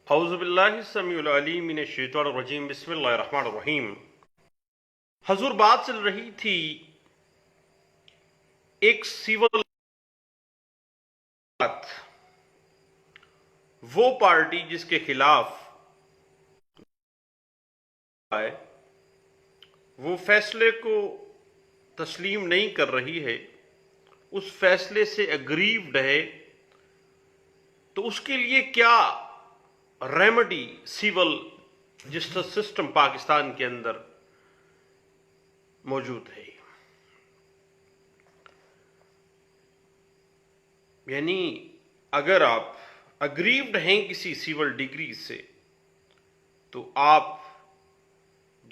اعوذ باللہ السمیع العلیم من الشیطان الرجیم بسم اللہ الرحمن الرحیم۔ حضور بات چل رہی تھی ایک سیول وہ پارٹی جس کے خلاف ہے وہ فیصلے کو تسلیم نہیں کر رہی ہے، اس فیصلے سے اگریوڈ ہے، تو اس کے لیے کیا remedy civil justice system Pakistan کے اندر موجود ہے؟ یعنی اگر آپ اگریوڈ ہیں کسی سیول ڈگری سے تو آپ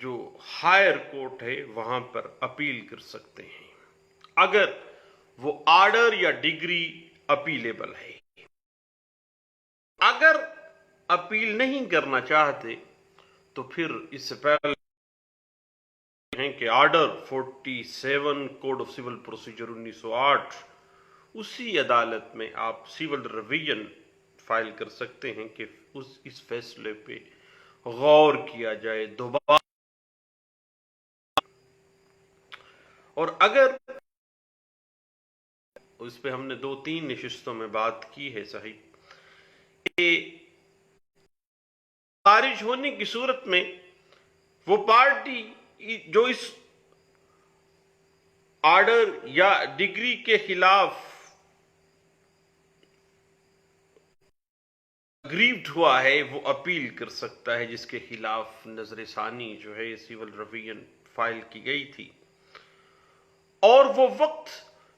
جو ہائر کورٹ ہے وہاں پر اپیل کر سکتے ہیں، اگر وہ آرڈر یا ڈگری اپیلیبل ہے۔ اگر اپیل نہیں کرنا چاہتے تو پھر اس سے پہلے ہیں کہ order 47 code of civil procedure 1908 اسی عدالت میں آپ سیول ریویژن فائل کر سکتے ہیں کہ اس فیصلے پہ غور کیا جائے دوبارہ۔ اور اگر اس پہ ہم نے 2-3 نشستوں میں بات کی ہے صحیح کہ خارج ہونے کی صورت میں وہ پارٹی جو اس آرڈر یا ڈگری کے خلاف اگریوڈ ہوا ہے وہ اپیل کر سکتا ہے، جس کے خلاف نظر ثانی جو ہے سیول ریویژن فائل کی گئی تھی، اور وہ وقت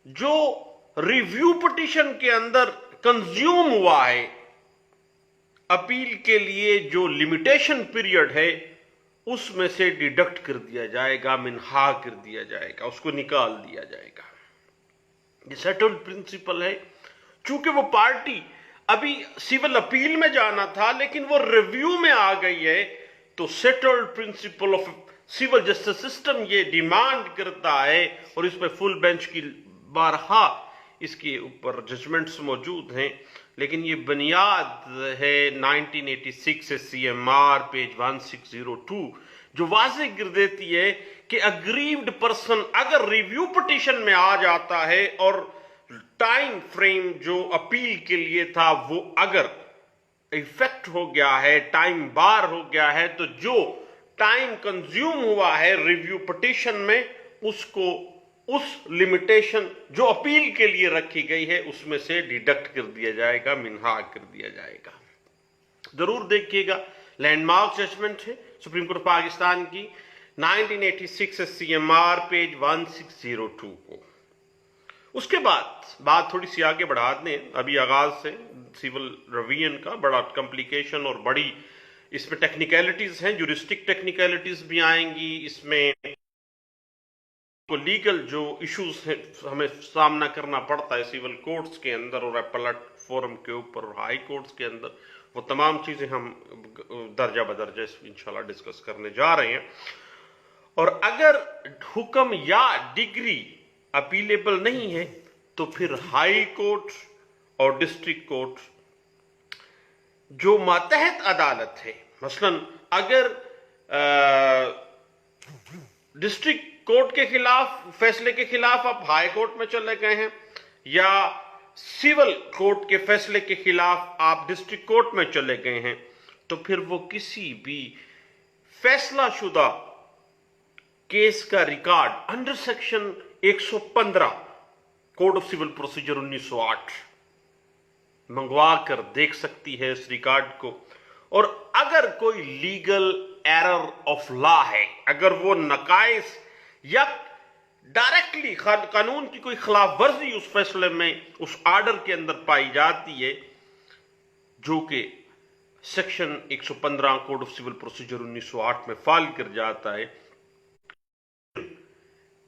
جو ریویو پٹیشن کے اندر کنزیوم ہوا ہے اپیل کے لیے جو لمیٹیشن پیریڈ ہے اس میں سے ڈیڈکٹ کر دیا جائے گا، منہا کر دیا جائے گا، اس کو نکال دیا جائے گا۔ یہ سیٹلڈ پرنسپل ہے۔ چونکہ وہ پارٹی ابھی سیول اپیل میں جانا تھا لیکن وہ ریویو میں آ گئی ہے، تو settled principle of civil justice system یہ ڈیمانڈ کرتا ہے، اور اس پہ فل بینچ کی بارہا اس کے اوپر ججمنٹس موجود ہیں، لیکن یہ بنیاد ہے 1986 سی ایم آر پیج 1602 جو واضح کر دیتی ہے کہ اگریوڈ پرسن اگر ریویو پٹیشن میں آ جاتا ہے اور ٹائم فریم جو اپیل کے لیے تھا وہ اگر ایفیکٹ ہو گیا ہے، ٹائم بار ہو گیا ہے، تو جو ٹائم کنزیوم ہوا ہے ریویو پٹیشن میں اس کو اس لمیٹیشن جو اپیل کے لیے رکھی گئی ہے اس میں سے ڈیڈکٹ کر دیا جائے گا، منہا کر دیا جائے گا۔ ضرور دیکھیے گا، لینڈ مارک ججمنٹ ہے سپریم کورٹ پاکستان کی 1986 سی ایم آر پیج 1602 کو۔ اس کے بعد بات تھوڑی سی آگے بڑھا دیں، ابھی آغاز سے سیول ریویژن کا بڑا کمپلیکیشن اور بڑی اس میں ٹیکنیکلٹیز ہیں، جورسٹک ٹیکنیکلٹیز بھی آئیں گی، اس میں کو لیگل جو ایشوز ہیں ہمیں سامنا کرنا پڑتا ہے سیول کورٹس کے اندر اور اپیلٹ فورم کے اوپر اور ہائی کورٹس کے اندر، وہ تمام چیزیں ہم درجہ بدرجہ انشاءاللہ ڈسکس کرنے جا رہے ہیں۔ اور اگر حکم یا ڈگری اپیلیبل نہیں ہے تو پھر ہائی کورٹ اور ڈسٹرکٹ کورٹ جو ماتحت عدالت ہے، مثلا اگر ڈسٹرکٹ کورٹ کے خلاف فیصلے کے خلاف آپ ہائی کورٹ میں چلے گئے ہیں، یا سیول کورٹ کے فیصلے کے خلاف آپ ڈسٹرکٹ کورٹ میں چلے گئے ہیں، تو پھر وہ کسی بھی فیصلہ شدہ کیس کا record under section 115 code of civil procedure 1908 منگوا کر دیکھ سکتی ہے اس ریکارڈ کو، اور اگر کوئی لیگل ایرر آف لا ہے، اگر وہ نقائص یا ڈائریکٹلی قانون کی کوئی خلاف ورزی اس فیصلے میں اس آرڈر کے اندر پائی جاتی ہے جو کہ section 115 code of civil procedure 1908 میں فائل کر جاتا ہے،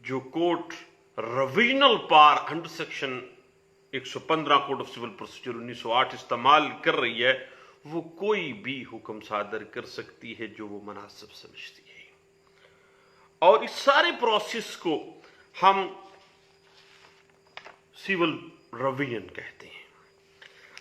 جو court revisional power under section 115 code of civil procedure 1908 استعمال کر رہی ہے، وہ کوئی بھی حکم صادر کر سکتی ہے جو وہ مناسب سمجھتی ہے، اور اس سارے پروسیس کو ہم سیول ریویژن کہتے ہیں۔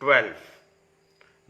12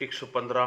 115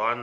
1,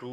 2,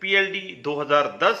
PLD 2010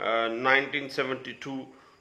1972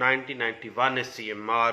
1991 SCMR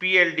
PLD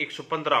115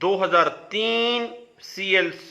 2003 CLC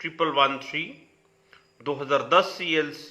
1113, 2010 CLC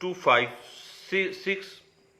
256,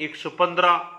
115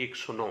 109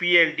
PLD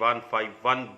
151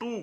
2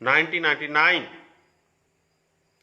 1999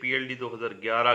PLD 2011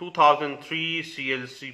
2003 CLC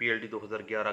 PLD 2011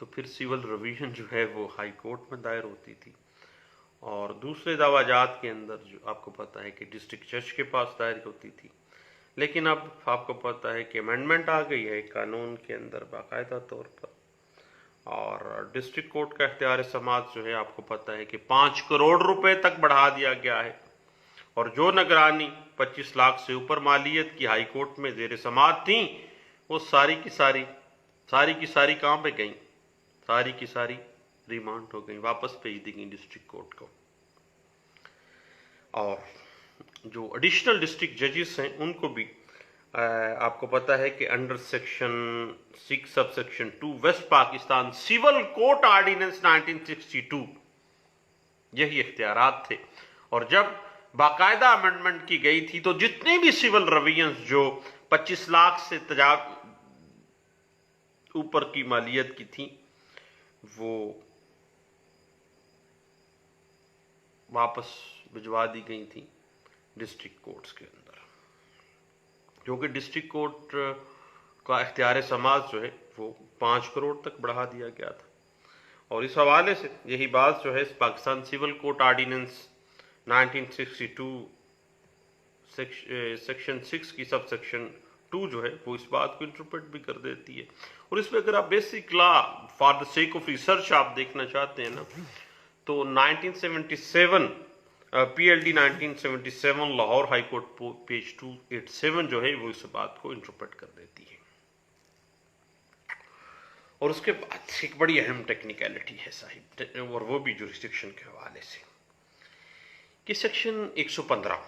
تو پھر سول ریویژن جو ہے وہ ہائی کورٹ میں دائر ہوتی تھی، اور دوسرے دعویٰ کے اندر جو آپ کو پتہ ہے کہ ڈسٹرکٹ جج کے پاس دائر ہوتی تھی. لیکن اب آپ کو پتہ ہے کہ امینڈمنٹ آ گئی ہے قانون کے اندر باقاعدہ طور پر، اور ڈسٹرکٹ کورٹ کا اختیار سماعت جو ہے آپ کو پتہ ہے کہ 5 کروڑ روپے تک بڑھا دیا گیا ہے، اور جو نگرانی 25 لاکھ سے اوپر مالیت کی ہائی کورٹ میں زیر سماعت تھیں، وہ ساری کی ساری کہاں پہ گئیں؟ ساری کی ساری ریمانڈ ہو گئیں، واپس بھیج دی گئیں ڈسٹرکٹ کورٹ کو. اور جو ایڈیشنل ڈسٹرکٹ ججز ہیں ان کو بھی آپ کو پتہ ہے کہ under section 6 sub section 2 West Pakistan civil court ordinance 1962 یہی اختیارات تھے. اور جب باقاعدہ امنڈمنٹ کی گئی تھی تو جتنی بھی سول ریویژنز جو 25 لاکھ سے اوپر کی مالیت کی تھیں وہ واپس بھجوا دی گئی تھیں ڈسٹرکٹ کورٹس کے اندر، کیونکہ ڈسٹرکٹ کورٹ کا اختیار سماعت جو ہے وہ 5 کروڑ تک بڑھا دیا گیا تھا. اور اس حوالے سے یہی بات جو ہے Pakistan civil court ordinance 1962 section 6 کی سب سیکشن 2 جو ہے وہ اس بات کو انٹرپریٹ بھی کر دیتی ہے. اور اس میں اگر آپ basic law for the sake of research آپ دیکھنا چاہتے ہیں نا، تو 1977 پی L D 1977 Lahore high court page 287 جو ہے وہ اس بات کو انٹرپریٹ کر دیتی ہے. اور اس کے بعد ایک بڑی اہم ٹیکنیکلٹی ہے صاحب، اور وہ بھی جوریسڈکشن کے حوالے سے، کہ section 115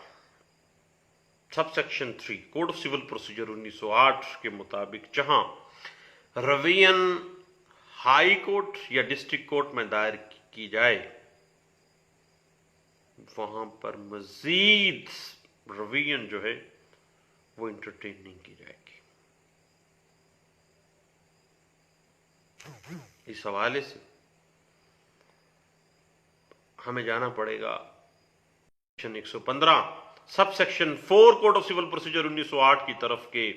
sub section 3 code of civil procedure 1908 کے مطابق جہاں ریویژن ہائی کورٹ یا ڈسٹرکٹ کورٹ میں دائر کی جائے وہاں پر مزید ریویژن جو ہے وہ انٹرٹین نہیں کی جائے گی. اس حوالے سے ہمیں جانا پڑے گا section 115 sub section 4 code of civil procedure 1908 کی طرف کے،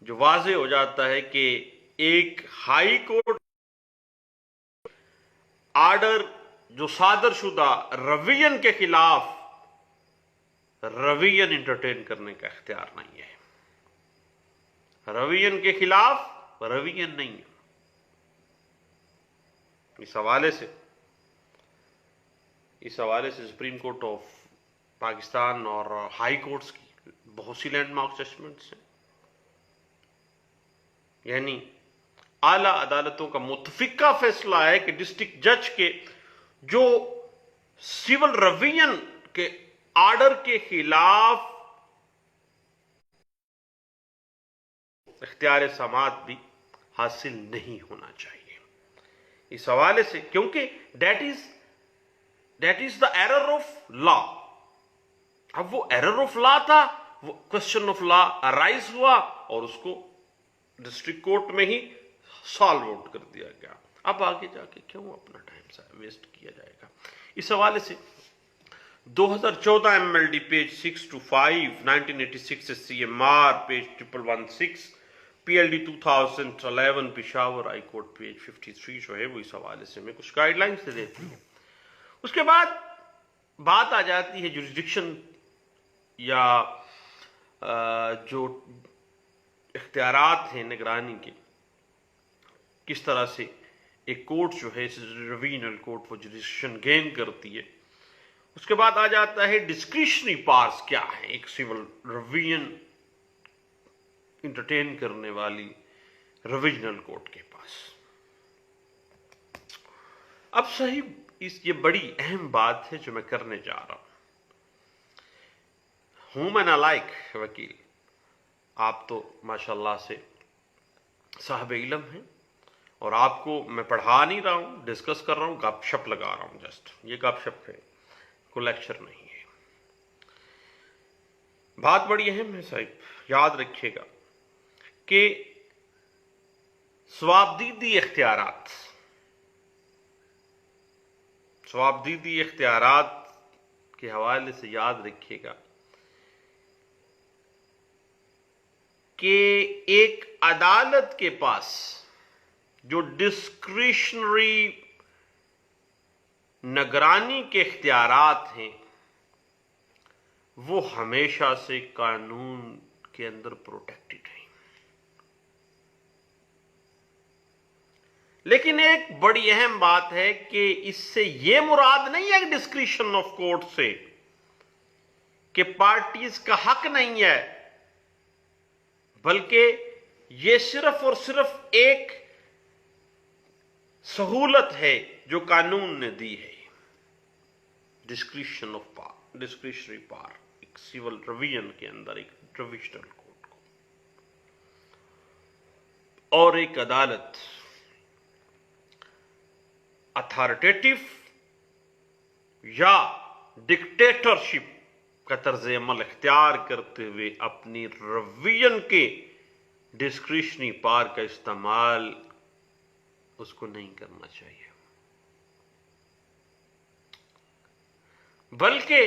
جو واضح ہو جاتا ہے کہ ایک ہائی کورٹ آرڈر جو صادر شدہ ریویژن کے خلاف ریویژن انٹرٹین کرنے کا اختیار نہیں ہے. ریویژن کے خلاف ریویژن نہیں ہے. اس حوالے سے سپریم کورٹ آف پاکستان اور ہائی کورٹس کی بہت سی لینڈ مارک ججمنٹس ہیں، یعنی اعلی عدالتوں کا متفقہ فیصلہ ہے کہ ڈسٹرکٹ جج کے جو سول ریویژن کے آرڈر کے خلاف اختیار سماعت بھی حاصل نہیں ہونا چاہیے. اس حوالے سے کیونکہ that is the error of law. اب وہ ایرر آف لا تھا، وہ کوشچن آف لا ارائز ہوا اور اس کو ڈسٹرکٹ کورٹ میں ہی سالو آؤٹ کر دیا گیا. اب آگے جا کے کیوں اپنا ٹائم ویسٹ کیا جائے گا. اس حوالے سے 2014 M L D page 625 1986 C M R page 1116 P L D 2011 Peshawar high court page 53 جو ہے وہ اس حوالے سے میں کچھ گائیڈ لائنز سے دیتی ہوں. اس کے بعد بات آ جاتی ہے جوریسڈکشن یا جو اختیارات ہیں نگرانی کے، کس طرح سے ایک کورٹ جو ہے ریویژنل کورٹ وہ جوریسڈکشن گین کرتی ہے. اس کے بعد آ جاتا ہے ڈسکریشنری پارس کیا ہے ایک سول ریویژن انٹرٹین کرنے والی ریویژنل کورٹ کے پاس. اب صحیح یہ بڑی اہم بات ہے جو میں کرنے جا رہا ہوں. میں نالائق وکیل، آپ تو ماشاءاللہ سے صاحب علم ہیں، اور آپ کو میں پڑھا نہیں رہا ہوں، ڈسکس کر رہا ہوں، گپ شپ لگا رہا ہوں. جسٹ یہ گپ شپ ہے، کوئی لیکچر نہیں ہے. بات بڑی اہم ہے صاحب، یاد رکھیے گا کہ ثوابدیدی اختیارات کے حوالے سے یاد رکھیے گا کہ ایک عدالت کے پاس جو ڈسکریشنری نگرانی کے اختیارات ہیں وہ ہمیشہ سے قانون کے اندر پروٹیکٹڈ ہیں. لیکن ایک بڑی اہم بات ہے کہ اس سے یہ مراد نہیں ہے ڈسکریشن آف کورٹ سے کہ پارٹیز کا حق نہیں ہے، بلکہ یہ صرف اور صرف ایک سہولت ہے جو قانون نے دی ہے. ڈسکریشن آف پار، ڈسکریشنری پار، ایک سول ریویژن کے اندر ایک ڈویژنل کورٹ کو اور ایک عدالت اتھارٹیٹو یا ڈکٹیٹرشپ کا طرز عمل اختیار کرتے ہوئے اپنی ریویژن کے ڈسکریشنری پار کا استعمال اس کو نہیں کرنا چاہیے، بلکہ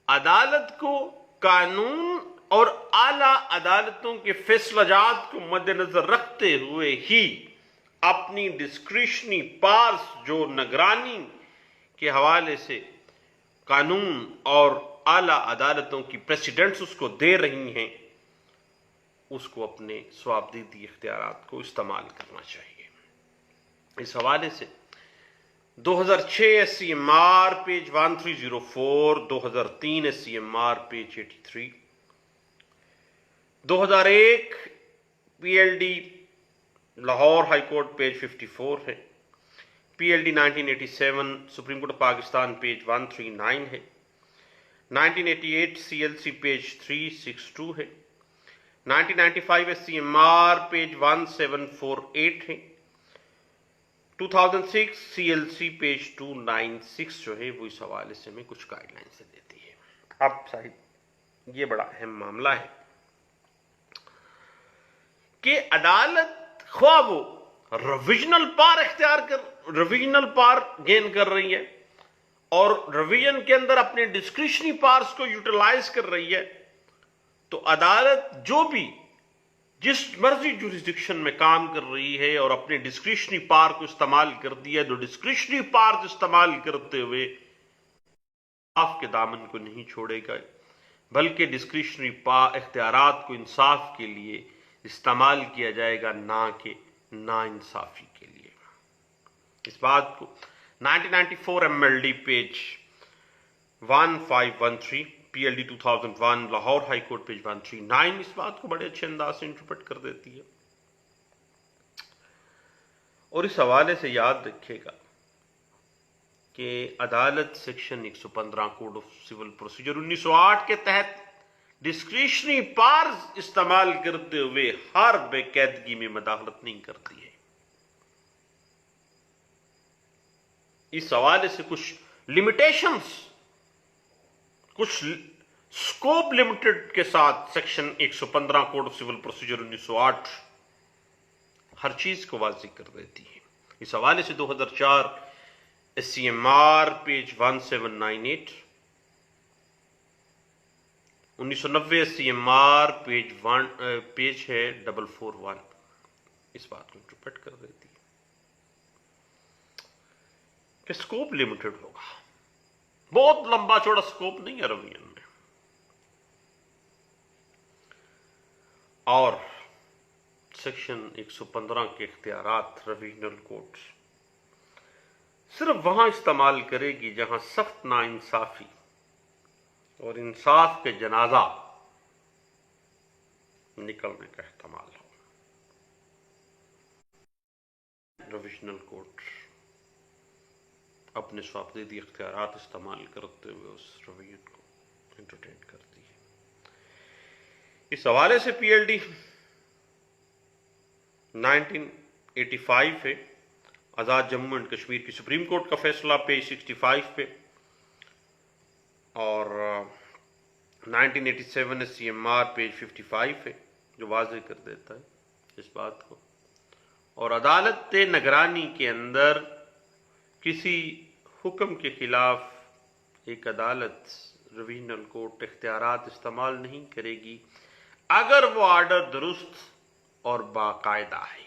عدالت کو قانون اور اعلی عدالتوں کے فیصلہ جات کو مد نظر رکھتے ہوئے ہی اپنی ڈسکریشنری پارس جو نگرانی کے حوالے سے قانون اور اعلی عدالتوں کی پریسیڈنٹس اس کو دے رہی ہیں، اس کو اپنے صوابدیدی اختیارات کو استعمال کرنا چاہیے. اس حوالے سے 2006 S C M R page 1304، 2003 S C M R page 83، 2001 P L D Lahore high court page 54 ہے، P L D 1987 supreme court of Pakistan page 139 ہے، 1988 سی ایل سی پیج 362 ہے، 1995 S C M R page 1748 ہے، 2006 C L C page 296 جو ہے وہ اس حوالے سے میں کچھ گائیڈ لائن سے دیتی ہے. اب صاحب یہ بڑا اہم معاملہ ہے کہ عدالت خواہ وہ ریویژنل پار گین کر رہی ہے اور ریویژن کے اندر اپنے ڈسکریشنری پارس کو یوٹیلائز کر رہی ہے، تو عدالت جو بھی جس مرضی جوریسڈکشن میں کام کر رہی ہے اور اپنے ڈسکریشنری پار کو استعمال کر دیا، تو ڈسکریشنری پار استعمال کرتے ہوئے انصاف کے دامن کو نہیں چھوڑے گا، بلکہ ڈسکریشنری اختیارات کو انصاف کے لیے استعمال کیا جائے گا، نہ کہ نا انصافی کے لیے. اس بات کو 1994 M L D page 1513، P L D 2001 Lahore high court page 139 اس بات کو بڑے اچھے انداز سے انٹرپریٹ کر دیتی ہے. اور اس حوالے سے یاد رکھے گا کہ عدالت section 115 code of civil procedure 1908 کے تحت ڈسکریشنری پارز استعمال کرتے ہوئے ہر بے قیدگی میں مداخلت نہیں کرتی ہے. اس حوالے سے کچھ لمیٹیشنز، کچھ سکوپ لمیٹڈ کے ساتھ section 115 code of civil procedure 1908 ہر چیز کو واضح کر دیتی ہے. اس حوالے سے 2004 S C M R page 1798، 1990 S C M R page ہے 441 اس بات کو انٹرپریٹ کر دیتی ہے کہ سکوپ لمیٹڈ ہوگا، بہت لمبا چوڑا سکوپ نہیں ہے ریویژن میں. اور سیکشن 115 کے اختیارات ریویژنل کورٹ صرف وہاں استعمال کرے گی جہاں سخت ناانصافی اور انصاف کے جنازہ نکلنے کا احتمال ہو. ریویژنل کورٹ اپنے صوابدیدی اختیارات استعمال کرتے ہوئے اس ریویژن کو انٹرٹین کرتی ہے. اس حوالے سے پی ایل ڈی 1985 ہے، آزاد جموں اینڈ کشمیر کی سپریم کورٹ کا فیصلہ پیج 65 پہ، اور 1987 S C M R page 55 ہے جو واضح کر دیتا ہے اس بات کو. اور عدالت نگرانی کے اندر کسی حکم کے خلاف ایک عدالت ریویژنل کورٹ اختیارات استعمال نہیں کرے گی اگر وہ آرڈر درست اور باقاعدہ ہے.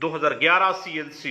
2011 CLC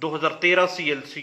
2013 CLC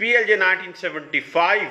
PLJ 1975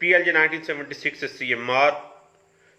PLJ 1976 SCMR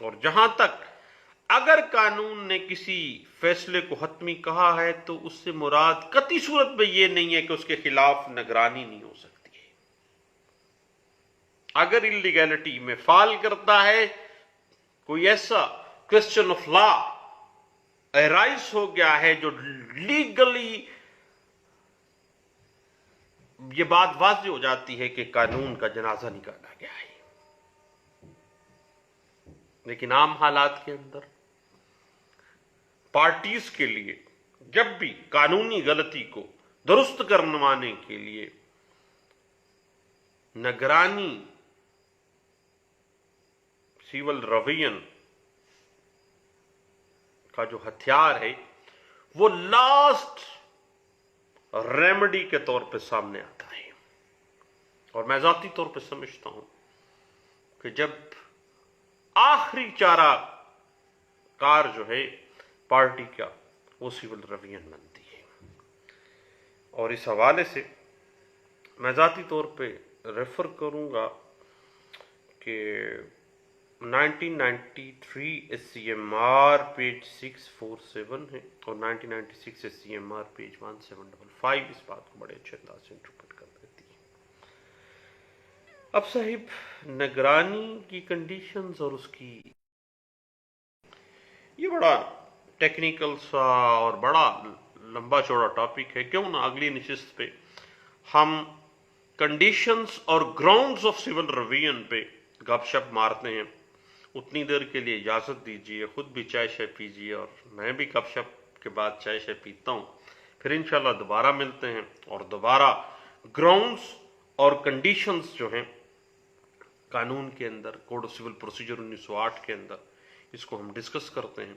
اور جہاں تک اگر قانون نے کسی فیصلے کو حتمی کہا ہے تو اس سے مراد قطعی صورت میں یہ نہیں ہے کہ اس کے خلاف نگرانی نہیں ہو سکتی ہے۔ اگر انلیگیلٹی میں فال کرتا ہے، کوئی ایسا کوسچن آف لا ایرائز ہو گیا ہے جو لیگلی یہ بات واضح ہو جاتی ہے کہ قانون کا جنازہ نکالا گیا ہے، لیکن عام حالات کے اندر پارٹیز کے لیے جب بھی قانونی غلطی کو درست کروانے کے لیے نگرانی سول روین کا جو ہتھیار ہے وہ لاسٹ ریمیڈی کے طور پہ سامنے آتا ہے، اور میں ذاتی طور پہ سمجھتا ہوں کہ جب آخری چارہ کار جو ہے پارٹی کا وہ سول روین بنتی ہے۔ اور اس حوالے سے میں ذاتی طور پہ ریفر کروں گا کہ 1993 S C M R page 647 ہے اور 1996 S C M R page 1755 اس بات کو بڑے اچھے انداز سے انٹرپریٹ کر دیتی ہے۔ اب صاحب نگرانی کی کنڈیشنز اور اس کی یہ بڑا ٹیکنیکل سا اور بڑا لمبا چوڑا ٹاپک ہے، کیوں نہ اگلی نشست پہ ہم کنڈیشنز اور گراؤنڈز آف سول روین پہ گپ شپ مارتے ہیں۔ اتنی دیر کے لیے اجازت دیجیے، خود بھی چائے شائے پیجیے اور میں بھی گپ شپ کے بعد چائے شائے پیتا ہوں، پھر انشاءاللہ دوبارہ ملتے ہیں اور دوبارہ گراؤنڈز اور کنڈیشنز جو ہیں قانون کے اندر، کوڈ آف سول پروسیجر 1908 کے اندر، اس کو ہم ڈسکس کرتے ہیں۔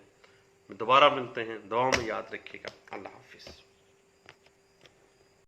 دوبارہ ملتے ہیں، دعاؤں میں یاد رکھیے گا۔ اللہ حافظ۔